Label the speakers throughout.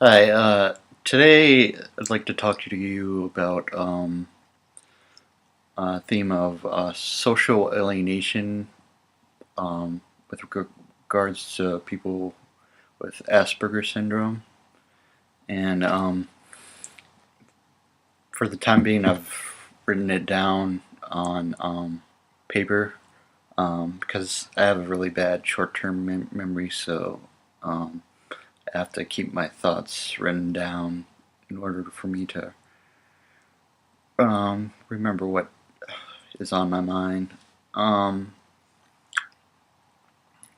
Speaker 1: Hi, today I'd like to talk to you about a theme of social alienation with regards to people with Asperger's syndrome. And for the time being, I've written it down on paper because I have a really bad short-term memory, so um, I have to keep my thoughts written down in order for me to remember what is on my mind. Um,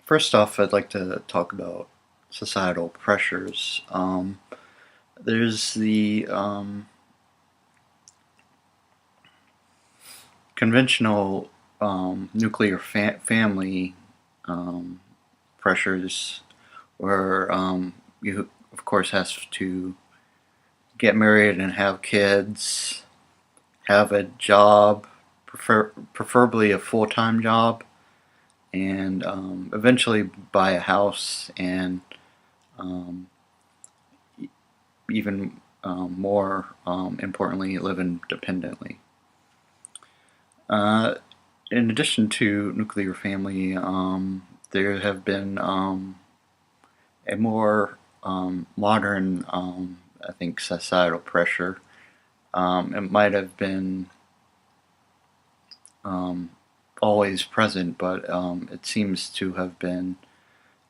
Speaker 1: First off, I'd like to talk about societal pressures. There's the conventional nuclear family um, pressures, where you, of course, has to get married and have kids, have a job, preferably a full-time job, and eventually buy a house and um, even more importantly, live independently. Uh, in addition to nuclear family, there have been a more modern, I think, societal pressure. It might have been um, always present, but it seems to have been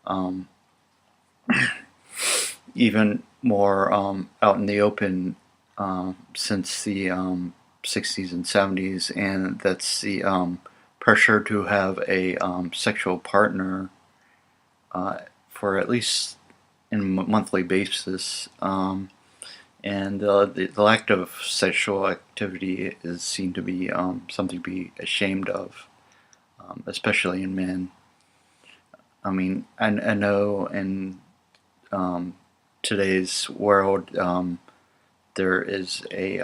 Speaker 1: um, even more out in the open since the 60s and 70s, and that's the pressure to have a sexual partner uh, for at least in monthly basis. And the lack of sexual activity is seen to be something to be ashamed of, especially in men. I mean, I know in um, today's world, there is a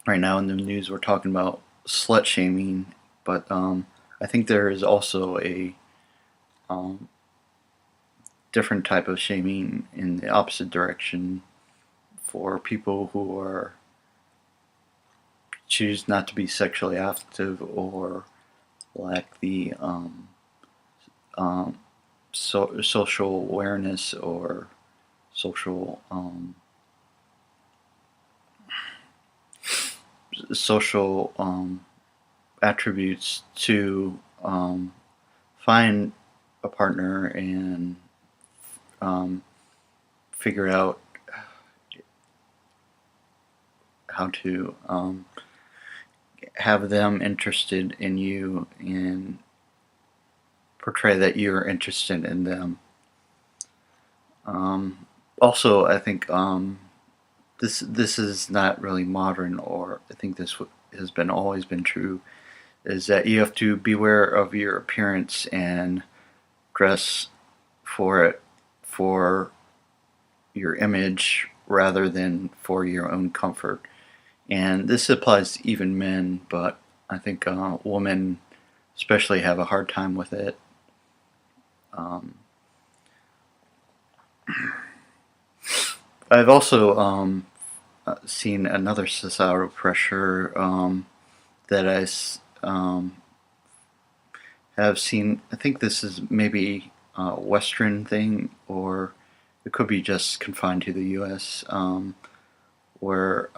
Speaker 1: right now in the news we're talking about slut shaming, but I think there is also a um, different type of shaming in the opposite direction for people who are choose not to be sexually active or lack the um, social awareness or social social attributes to find a partner and um, figure out how to have them interested in you and portray that you're interested in them. Um, Also, I think this is not really modern, or I think this has been always been true. Is that you have to beware of your appearance and dress for it for your image rather than for your own comfort. And this applies to even men, but I think women especially have a hard time with it. Um, I've also seen another societal pressure that have seen. I think this is maybe a Western thing, or it could be just confined to the U.S., where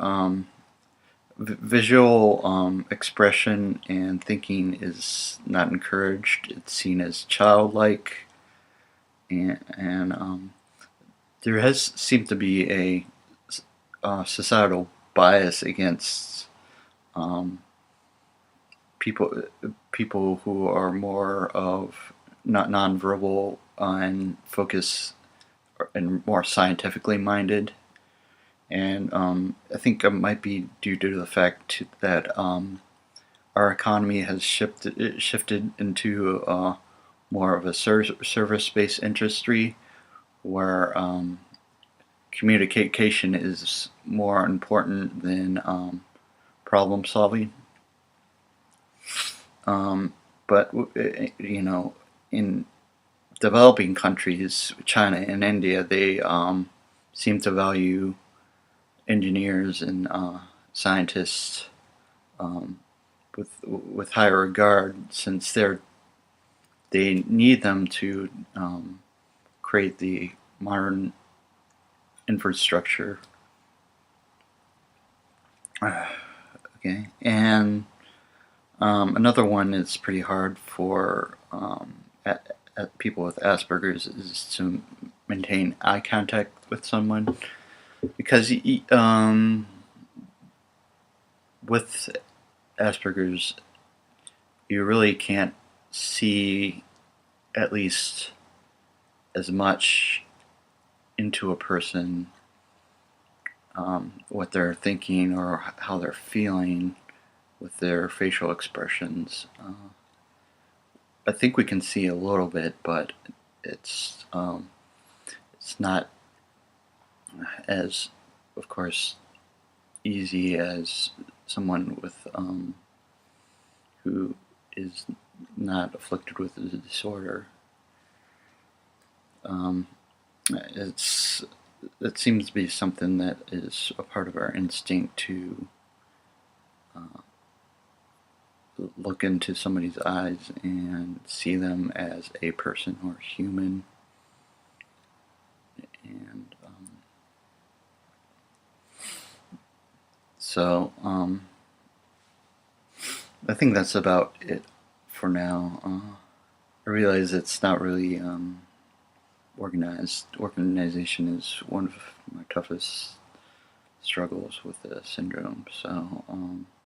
Speaker 1: visual expression and thinking is not encouraged. It's seen as childlike, and there has seemed to be a societal bias against um, people people who are more of not nonverbal and focus and more scientifically minded. And I think it might be due to the fact that our economy has shifted into more of a service-based industry where communication is more important than problem solving. Um, but you know, in developing countries, China and India, they seem to value engineers and scientists um, with higher regard, since they need them to create the modern infrastructure. Okay, and another one is pretty hard for people with Asperger's is to maintain eye contact with someone, because with Asperger's you really can't see at least as much into a person, what they're thinking or how they're feeling with their facial expressions. I think we can see a little bit, but it's it's not as, of course, easy as someone with who is not afflicted with the disorder. Um, it's it seems to be something that is a part of our instinct to uh, look into somebody's eyes and see them as a person or human. And so I think that's about it for now. I realize it's not really organized. Organization is one of my toughest struggles with the syndrome. So